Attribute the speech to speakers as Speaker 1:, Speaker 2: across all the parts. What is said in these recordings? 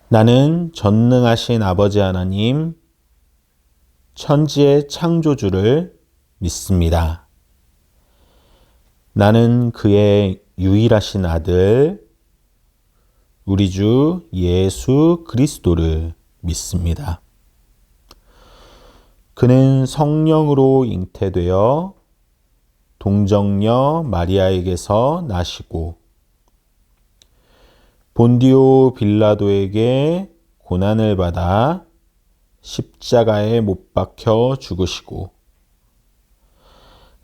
Speaker 1: 나는 전능하신 아버지 하나님, 천지의 창조주를 믿습니다. 나는 그의 유일하신 아들, 우리 주 예수 그리스도를 믿습니다. 그는 성령으로 잉태되어 동정녀 마리아에게서 나시고 본디오 빌라도에게 고난을 받아 십자가에 못 박혀 죽으시고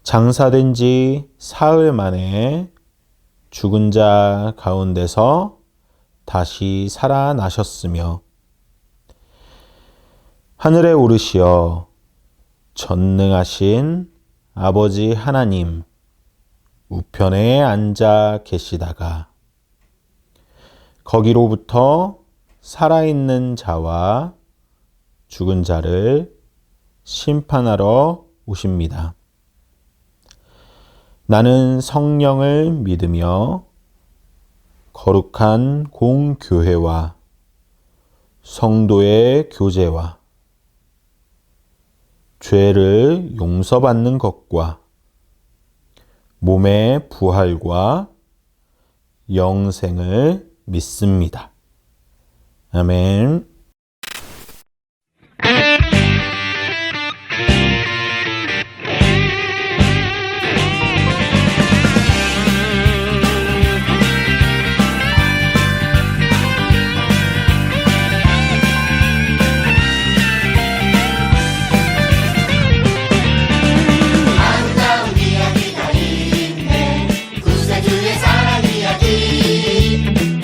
Speaker 1: 장사된 지 사흘 만에 죽은 자 가운데서 다시 살아나셨으며 하늘에 오르시어 전능하신 아버지 하나님 우편에 앉아 계시다가 거기로부터 살아있는 자와 죽은 자를 심판하러 오십니다. 나는 성령을 믿으며 거룩한 공교회와 성도의 교제와 죄를 용서받는 것과 몸의 부활과 영생을 믿습니다. 아멘.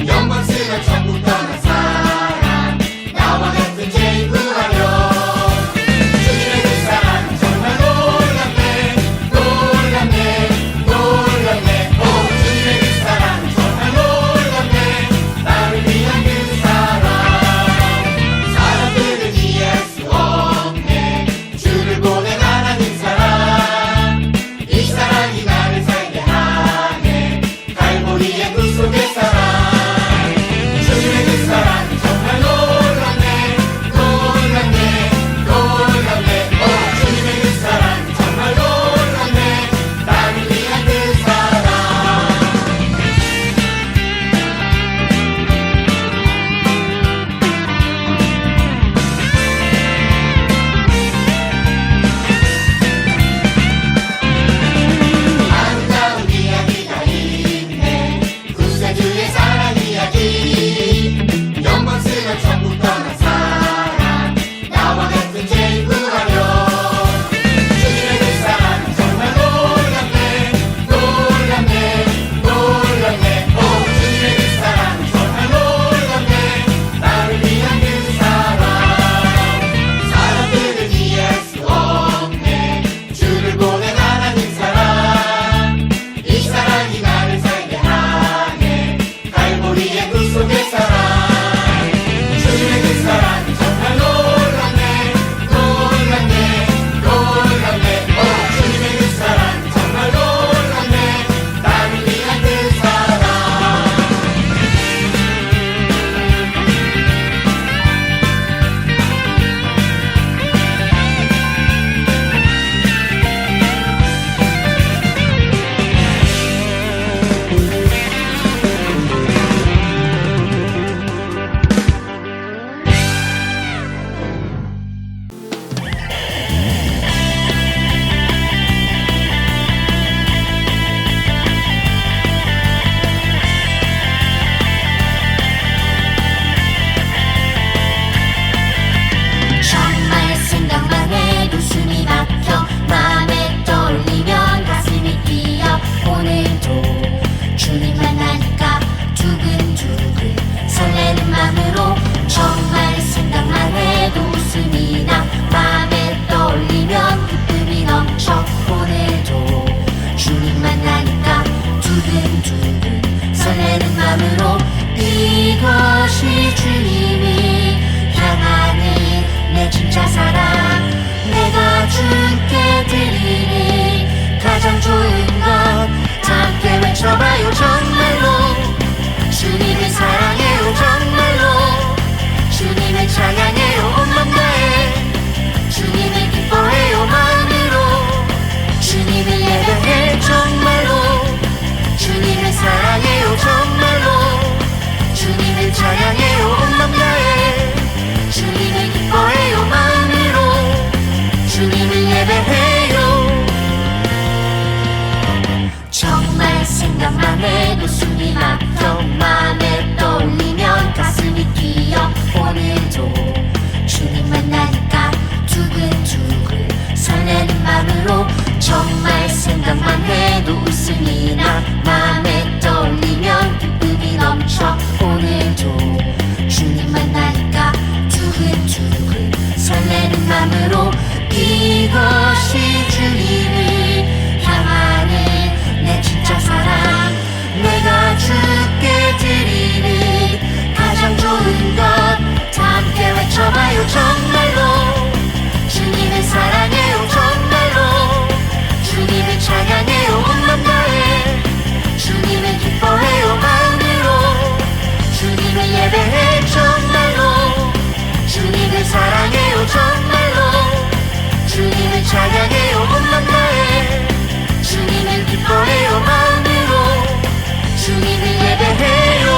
Speaker 2: 영광스런 천국 떠난 사람 가평 맘에 떠올리면 가슴이 뛰어 오늘도 주님 만나니까 두근두근 설레는 맘으로 정말 생각만 해도 웃음이 나 맘에 떠올리면 기쁨이 넘쳐 오늘도 주님 만나니까 두근두근 설레는 맘으로 이것이 주님을 향하는 내 진짜 사랑 내가 주께 드리는 가장 좋은 것 다 함께 외쳐봐요 정말로 주님을 사랑해요 정말로 주님을 찬양해요 온 맘 다해 주님을 기뻐해요 마음으로 주님을 예배해 정말로 주님을 사랑해요 정말로 주님을 찬양해요 온 맘 다해 주님을 기뻐해요 마음으로 주님을 예배해요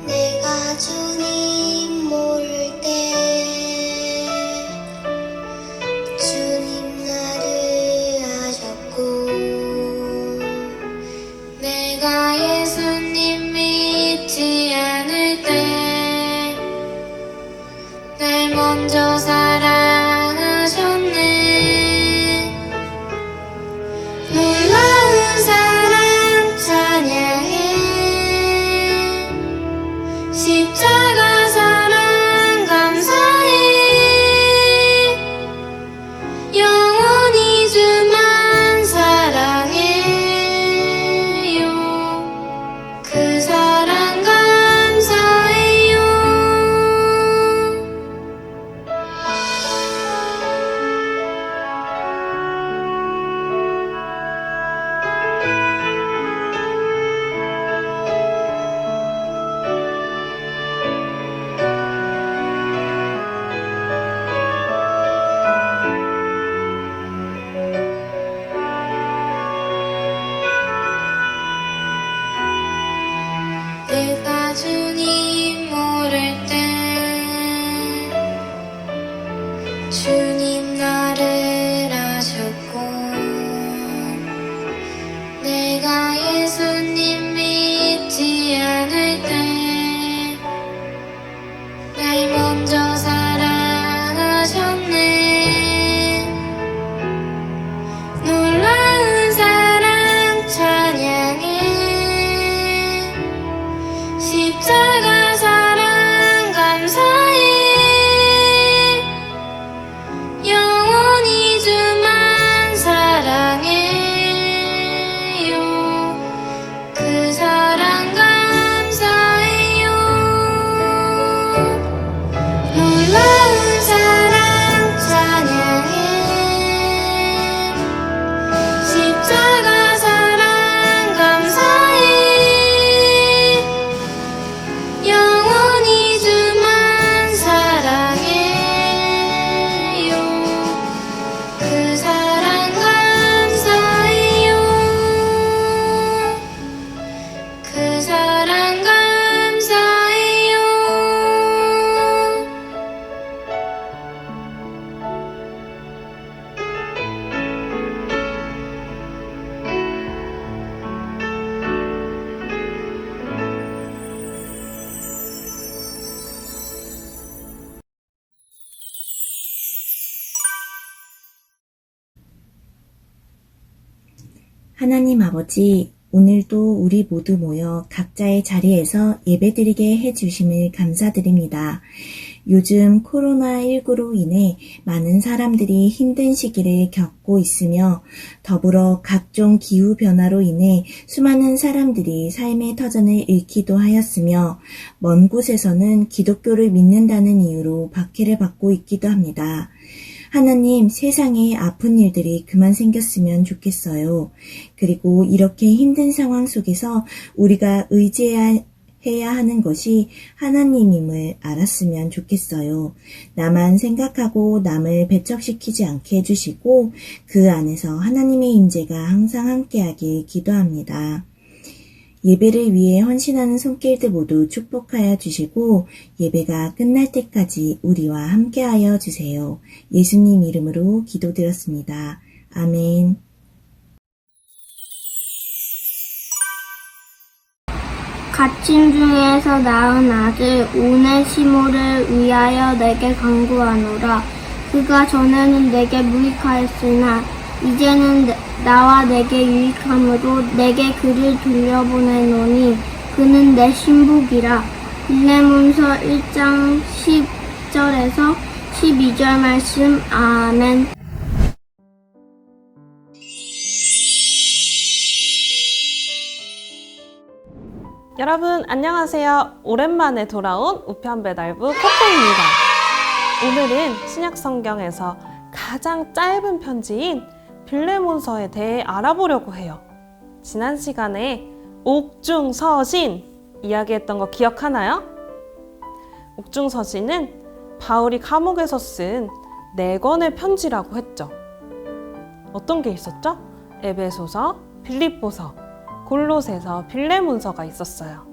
Speaker 3: 내가 주님 모를 때 주님 나를 아셨고 내가 예수님 믿지 않을 때 날 먼저 사랑하셨네 놀라운 사랑 찬양해 십자가 사랑 감사해 영원히 주만 사랑해요 그 사랑 감사해요 내가 주님 모를 때 주님 나를 아셨고 내가 예수님 믿지 않을 때 날 먼저 사랑하셨네 놀라운 사랑 찬양해 십자가 사랑 감사해 영원히 주만 사랑해요 그 사랑 감사해요 놀라운 사랑 찬양해 십자가 사랑 감사해 영원히 주만 사랑해요 그 사랑 감사해요 그 사랑 감사해요
Speaker 4: 하나님 아버지, 오늘도 우리 모두 모여 각자의 자리에서 예배드리게 해주심을 감사드립니다. 요즘 코로나19로 인해 많은 사람들이 힘든 시기를 겪고 있으며 더불어 각종 기후변화로 인해 수많은 사람들이 삶의 터전을 잃기도 하였으며 먼 곳에서는 기독교를 믿는다는 이유로 박해를 받고 있기도 합니다. 하나님, 세상에 아픈 일들이 그만 생겼으면 좋겠어요. 그리고 이렇게 힘든 상황 속에서 우리가 의지해야 하는 것이 하나님임을 알았으면 좋겠어요. 나만 생각하고 남을 배척시키지 않게 해주시고 그 안에서 하나님의 임재가 항상 함께하길 기도합니다. 예배를 위해 헌신하는 손길들 모두 축복하여 주시고 예배가 끝날 때까지 우리와 함께하여 주세요. 예수님 이름으로 기도드렸습니다. 아멘.
Speaker 3: 갇힌 중에서 낳은 아들 오네시모를 위하여 내게 간구하노라. 그가 전에는 내게 무익하였으나 이제는 나와 내게 유익함으로 내게 그를 돌려보내노니 그는 내 신복이라. 빌레몬서 1장 10절에서 12절 말씀. 아멘.
Speaker 5: 여러분 안녕하세요. 오랜만에 돌아온 우편배달부 코코입니다. 오늘은 신약성경에서 가장 짧은 편지인 빌레몬서에 대해 알아보려고 해요. 지난 시간에 옥중서신 이야기했던 거 기억하나요? 옥중서신은 바울이 감옥에서 쓴 4권의 편지라고 했죠. 어떤 게 있었죠? 에베소서, 빌립보서, 골로새서, 빌레몬서가 있었어요.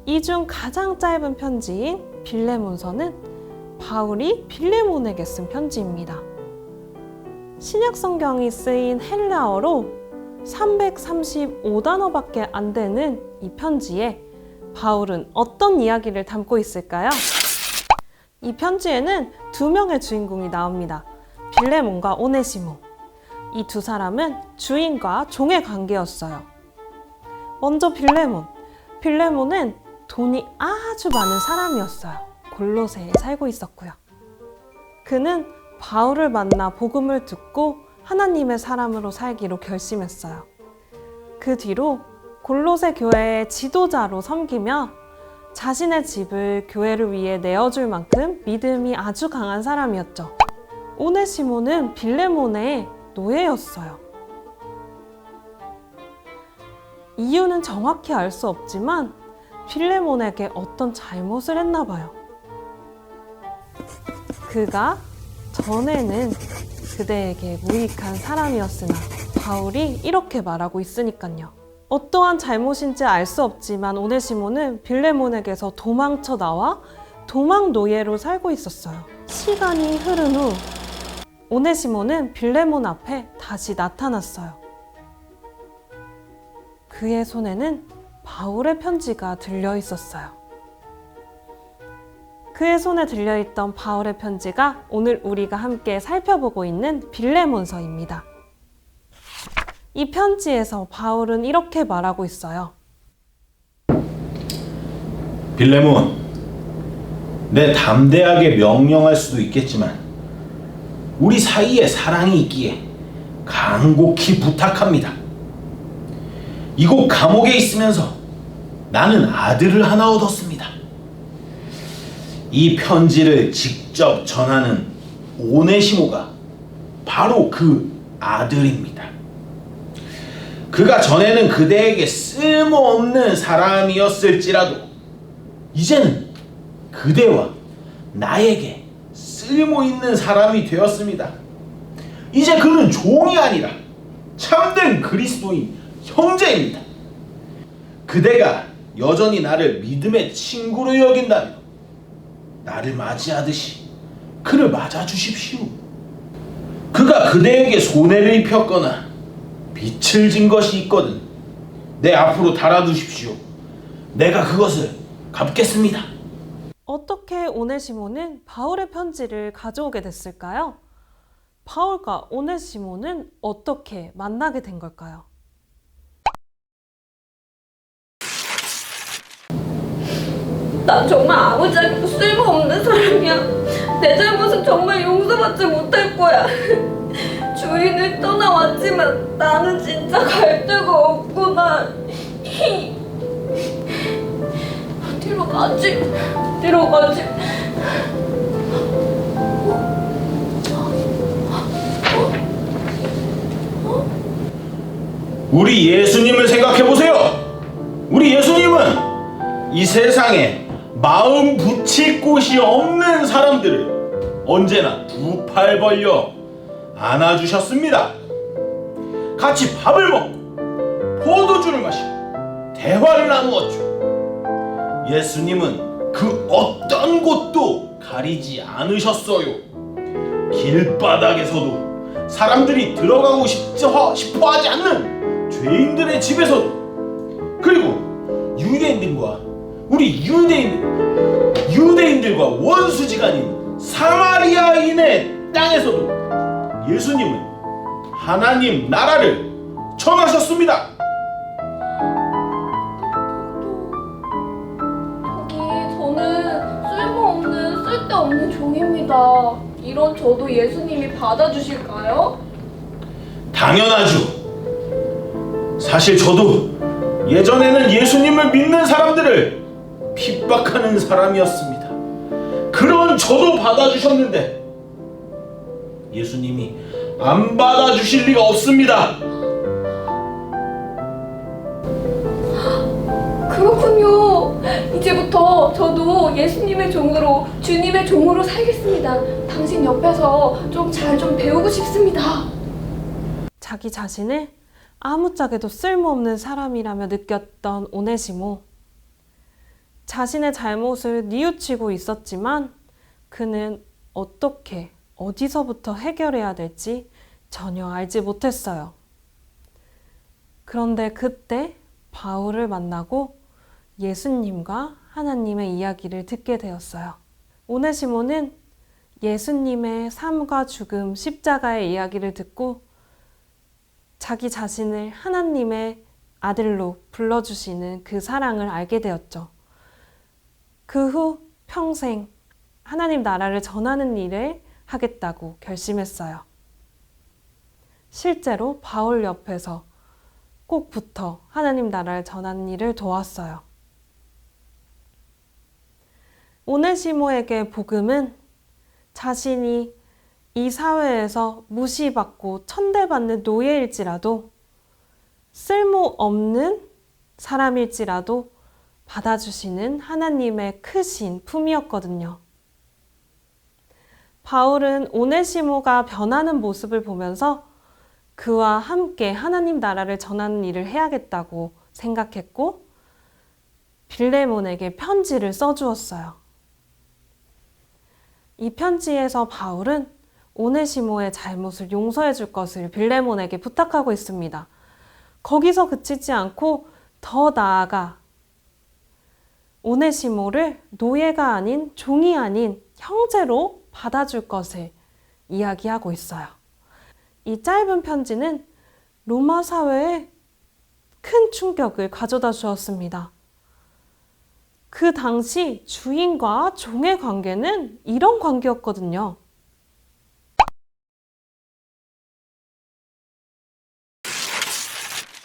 Speaker 5: 이 중 가장 짧은 편지인 빌레몬서는 바울이 빌레몬에게 쓴 편지입니다. 신약 성경이 쓰인 헬라어로 335단어밖에 안 되는 이 편지에 바울은 어떤 이야기를 담고 있을까요? 이 편지에는 2명의 주인공이 나옵니다. 빌레몬과 오네시모. 이 두 사람은 주인과 종의 관계였어요. 먼저 빌레몬. 빌레몬은 돈이 아주 많은 사람이었어요. 골로새에 살고 있었고요. 그는 바울을 만나 복음을 듣고 하나님의 사람으로 살기로 결심했어요. 그 뒤로 골로새 교회의 지도자로 섬기며 자신의 집을 교회를 위해 내어줄 만큼 믿음이 아주 강한 사람이었죠. 오네시모는 빌레몬의 노예였어요. 이유는 정확히 알 수 없지만 빌레몬에게 어떤 잘못을 했나 봐요. 그가 전에는 그대에게 무익한 사람이었으나 바울이 이렇게 말하고 있으니까요. 어떠한 잘못인지 알 수 없지만 오네시모는 빌레몬에게서 도망쳐 나와 도망 노예로 살고 있었어요. 시간이 흐른 후 오네시모는 빌레몬 앞에 다시 나타났어요. 그의 손에는 바울의 편지가 들려 있었어요. 그의 손에 들려있던 바울의 편지가 오늘 우리가 함께 살펴보고 있는 빌레몬서입니다. 이 편지에서 바울은 이렇게 말하고 있어요.
Speaker 1: 빌레몬, 내 담대하게 명령할 수도 있겠지만 우리 사이에 사랑이 있기에 간곡히 부탁합니다. 이곳 감옥에 있으면서 나는 아들을 하나 얻었습니다. 이 편지를 직접 전하는 오네시모가 바로 그 아들입니다. 그가 전에는 그대에게 쓸모없는 사람이었을지라도 이제는 그대와 나에게 쓸모있는 사람이 되었습니다. 이제 그는 종이 아니라 참된 그리스도인 형제입니다. 그대가 여전히 나를 믿음의 친구로 여긴다면 나를 맞이하듯이 그를 맞아주십시오. 그가 그대에게 손해를 입혔거나 빚을 진 것이 있거든 내 앞으로 달아두십시오. 내가 그것을 갚겠습니다.
Speaker 5: 어떻게 오네시모는 바울의 편지를 가져오게 됐을까요? 바울과 오네시모는 어떻게 만나게 된 걸까요?
Speaker 3: 난 정말 아무짝에도 쓸모없는 사람이야. 내 잘못은 정말 용서받지 못할 거야. 주인을 떠나왔지만 나는 진짜 갈 데가 없구나. 어디로 가지? 어디로 가지?
Speaker 1: 우리 예수님을 생각해 보세요. 우리 예수님은 이 세상에 마음 붙일 곳이 없는 사람들을 언제나 두 팔 벌려 안아주셨습니다. 같이 밥을 먹고 포도주를 마시고 대화를 나누었죠. 예수님은 그 어떤 곳도 가리지 않으셨어요. 길바닥에서도 사람들이 들어가고 싶어 하지 않는 죄인들의 집에서도, 그리고 유대인들과 원수지간인 사마리아인의 땅에서도 예수님은 하나님 나라를 전하셨습니다.
Speaker 3: 저는 쓸모없는 쓸데없는 종입니다. 이런 저도 예수님이 받아주실까요?
Speaker 1: 당연하죠. 사실 저도 예전에는 예수님을 믿는 사람들을 핍박하는 사람이었습니다. 그런 저도 받아주셨는데 예수님이 안 받아주실 리가 없습니다.
Speaker 3: 그렇군요. 이제부터 저도 예수님의 종으로, 주님의 종으로 살겠습니다. 당신 옆에서 좀 잘 좀 배우고 싶습니다.
Speaker 5: 자기 자신을 아무짝에도 쓸모없는 사람이라며 느꼈던 오네시모. 자신의 잘못을 뉘우치고 있었지만 그는 어떻게, 어디서부터 해결해야 될지 전혀 알지 못했어요. 그런데 그때 바울을 만나고 예수님과 하나님의 이야기를 듣게 되었어요. 오네시모는 예수님의 삶과 죽음, 십자가의 이야기를 듣고 자기 자신을 하나님의 아들로 불러주시는 그 사랑을 알게 되었죠. 그 후 평생 하나님 나라를 전하는 일을 하겠다고 결심했어요. 실제로 바울 옆에서 꼭 붙어 하나님 나라를 전하는 일을 도왔어요. 오네시모에게 복음은 자신이 이 사회에서 무시받고 천대받는 노예일지라도, 쓸모없는 사람일지라도 받아주시는 하나님의 크신 품이었거든요. 바울은 오네시모가 변하는 모습을 보면서 그와 함께 하나님 나라를 전하는 일을 해야겠다고 생각했고 빌레몬에게 편지를 써주었어요. 이 편지에서 바울은 오네시모의 잘못을 용서해 줄 것을 빌레몬에게 부탁하고 있습니다. 거기서 그치지 않고 더 나아가 오네시모를 노예가 아닌, 종이 아닌 형제로 받아줄 것을 이야기하고 있어요. 이 짧은 편지는 로마 사회에 큰 충격을 가져다 주었습니다. 그 당시 주인과 종의 관계는 이런 관계였거든요.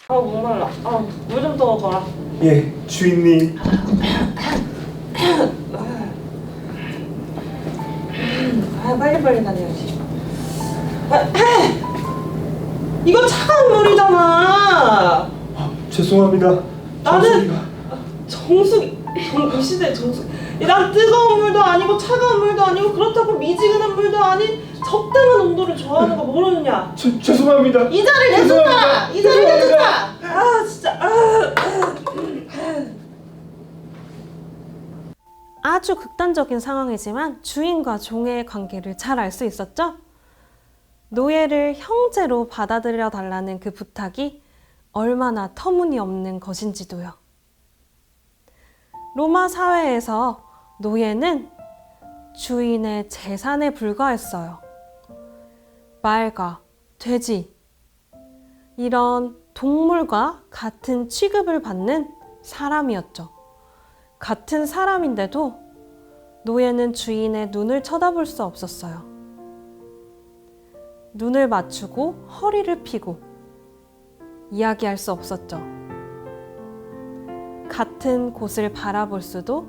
Speaker 5: 목말라. 물 좀 떠와봐라.
Speaker 6: 예, 주인님.
Speaker 5: 빨리빨리 다녀야지. 이거 차가운 물이잖아.
Speaker 6: 죄송합니다.
Speaker 5: 정수기. 이 시대에 정수기. 난 뜨거운 물도 아니고 차가운 물도 아니고 그렇다고 미지근한 물도 아닌 적당한 온도를 좋아하는 거 모르느냐.
Speaker 6: 죄송합니다.
Speaker 5: 이자를 내준다. 이자를 내준다. 진짜. 아주 극단적인 상황이지만 주인과 종의 관계를 잘 알 수 있었죠? 노예를 형제로 받아들여 달라는 그 부탁이 얼마나 터무니없는 것인지도요. 로마 사회에서 노예는 주인의 재산에 불과했어요. 말과 돼지, 이런 동물과 같은 취급을 받는 사람이었죠. 같은 사람인데도 노예는 주인의 눈을 쳐다볼 수 없었어요. 눈을 맞추고 허리를 펴고 이야기할 수 없었죠. 같은 곳을 바라볼 수도,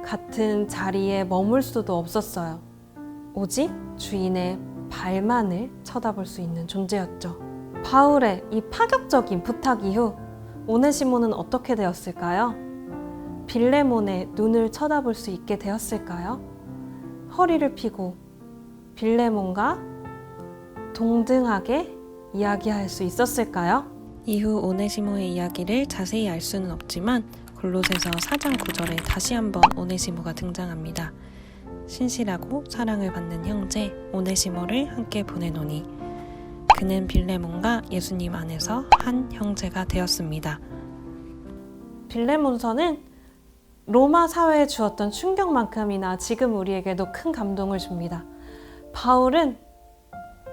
Speaker 5: 같은 자리에 머물 수도 없었어요. 오직 주인의 발만을 쳐다볼 수 있는 존재였죠. 바울의 이 파격적인 부탁 이후 오네시모는 어떻게 되었을까요? 빌레몬의 눈을 쳐다볼 수 있게 되었을까요? 허리를 펴고 빌레몬과 동등하게 이야기할 수 있었을까요? 이후 오네시모의 이야기를 자세히 알 수는 없지만 골로새서 4장 9절에 다시 한번 오네시모가 등장합니다. 신실하고 사랑을 받는 형제 오네시모를 함께 보내노니 그는 빌레몬과 예수님 안에서 한 형제가 되었습니다. 빌레몬서는 로마 사회에 주었던 충격만큼이나 지금 우리에게도 큰 감동을 줍니다. 바울은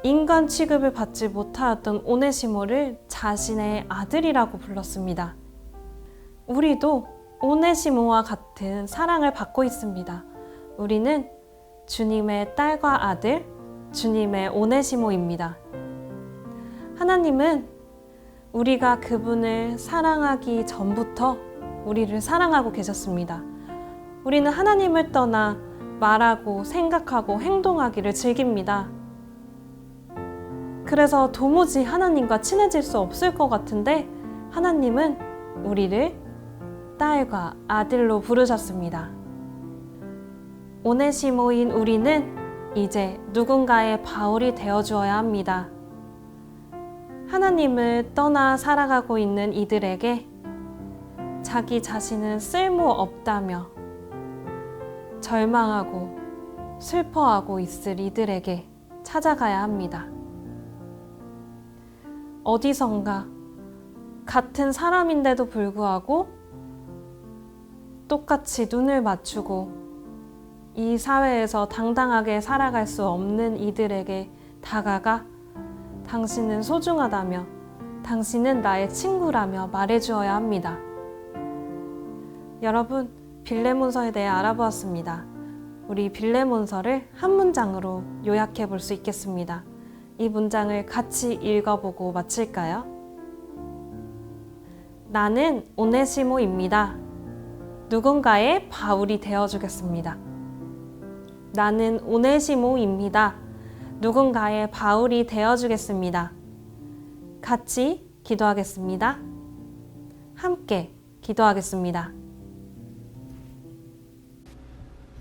Speaker 5: 인간 취급을 받지 못하였던 오네시모를 자신의 아들이라고 불렀습니다. 우리도 오네시모와 같은 사랑을 받고 있습니다. 우리는 주님의 딸과 아들, 주님의 오네시모입니다. 하나님은 우리가 그분을 사랑하기 전부터 우리를 사랑하고 계셨습니다. 우리는 하나님을 떠나 말하고 생각하고 행동하기를 즐깁니다. 그래서 도무지 하나님과 친해질 수 없을 것 같은데 하나님은 우리를 딸과 아들로 부르셨습니다. 오네시모인 우리는 이제 누군가의 바울이 되어주어야 합니다. 하나님을 떠나 살아가고 있는 이들에게 자기 자신은 쓸모없다며 절망하고 슬퍼하고 있을 이들에게 찾아가야 합니다. 어디선가 같은 사람인데도 불구하고 똑같이 눈을 맞추고 이 사회에서 당당하게 살아갈 수 없는 이들에게 다가가 당신은 소중하다며 당신은 나의 친구라며 말해주어야 합니다. 여러분, 빌레몬서에 대해 알아보았습니다. 우리 빌레몬서를 한 문장으로 요약해 볼 수 있겠습니다. 이 문장을 같이 읽어보고 마칠까요? 나는 오네시모입니다. 누군가의 바울이 되어주겠습니다. 나는 오네시모입니다. 누군가의 바울이 되어주겠습니다. 같이 기도하겠습니다. 함께 기도하겠습니다.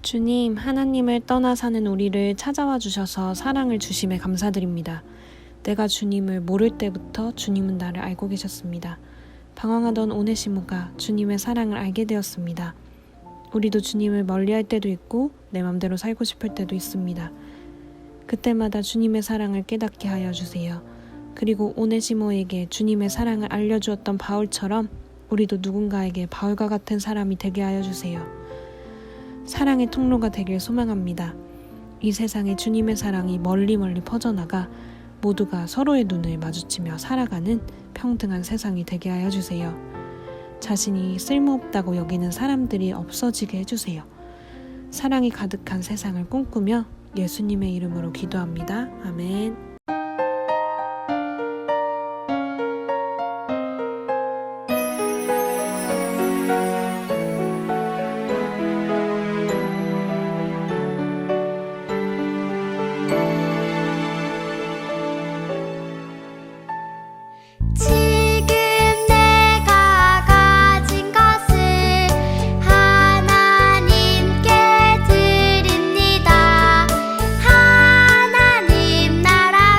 Speaker 5: 주님, 하나님을 떠나 사는 우리를 찾아와 주셔서 사랑을 주심에 감사드립니다. 내가 주님을 모를 때부터 주님은 나를 알고 계셨습니다. 방황하던 오네시모가 주님의 사랑을 알게 되었습니다. 우리도 주님을 멀리할 때도 있고 내 맘대로 살고 싶을 때도 있습니다. 그때마다 주님의 사랑을 깨닫게 하여 주세요. 그리고 오네시모에게 주님의 사랑을 알려주었던 바울처럼 우리도 누군가에게 바울과 같은 사람이 되게 하여 주세요. 사랑의 통로가 되길 소망합니다. 이 세상에 주님의 사랑이 멀리 퍼져나가 모두가 서로의 눈을 마주치며 살아가는 평등한 세상이 되게 하여 주세요. 자신이 쓸모없다고 여기는 사람들이 없어지게 해주세요. 사랑이 가득한 세상을 꿈꾸며 예수님의 이름으로 기도합니다. 아멘.
Speaker 2: 지금 내가 가진 것을 하나님께 드립니다. 하나님 나라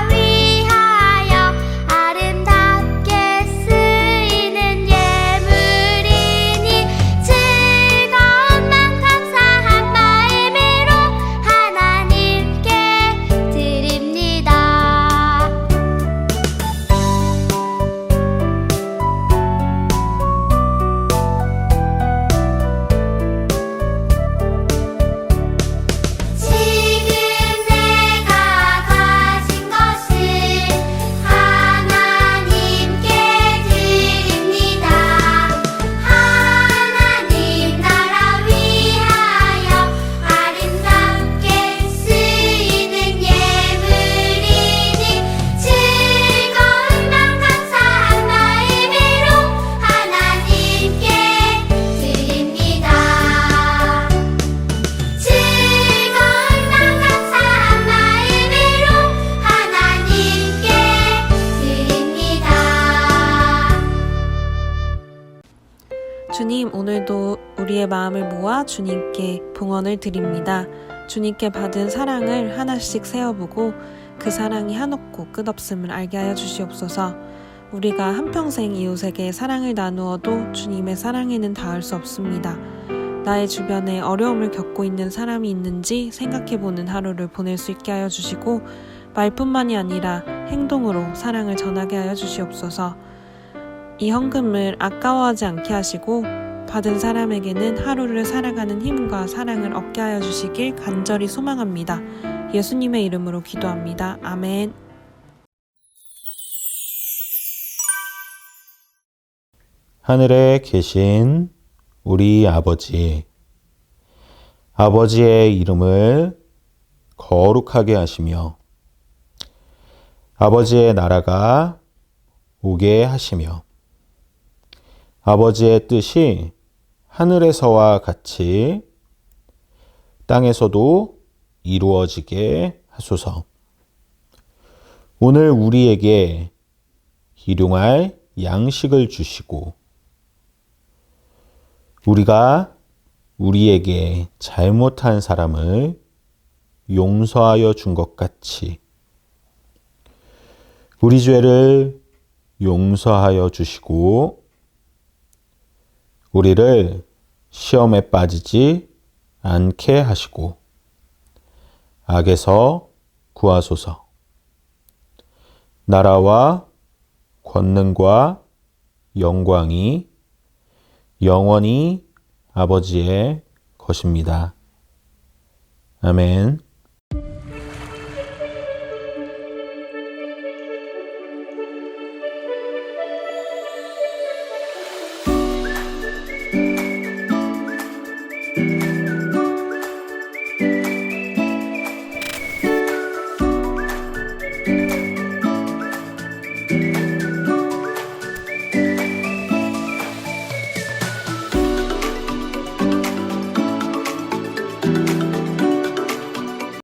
Speaker 5: 주님, 오늘도 우리의 마음을 모아 주님께 봉헌을 드립니다. 주님께 받은 사랑을 하나씩 세어보고 그 사랑이 한없고 끝없음을 알게 하여 주시옵소서. 우리가 한평생 이웃에게 사랑을 나누어도 주님의 사랑에는 닿을 수 없습니다. 나의 주변에 어려움을 겪고 있는 사람이 있는지 생각해보는 하루를 보낼 수 있게 하여 주시고 말뿐만이 아니라 행동으로 사랑을 전하게 하여 주시옵소서. 이 헌금을 아까워하지 않게 하시고 받은 사람에게는 하루를 살아가는 힘과 사랑을 얻게 하여 주시길 간절히 소망합니다. 예수님의 이름으로 기도합니다. 아멘.
Speaker 1: 하늘에 계신 우리 아버지, 아버지의 이름을 거룩하게 하시며 아버지의 나라가 오게 하시며 아버지의 뜻이 하늘에서와 같이 땅에서도 이루어지게 하소서. 오늘 우리에게 일용할 양식을 주시고 우리가 우리에게 잘못한 사람을 용서하여 준 것 같이 우리 죄를 용서하여 주시고 우리를 시험에 빠지지 않게 하시고 악에서 구하소서. 나라와 권능과 영광이 영원히 아버지의 것입니다. 아멘.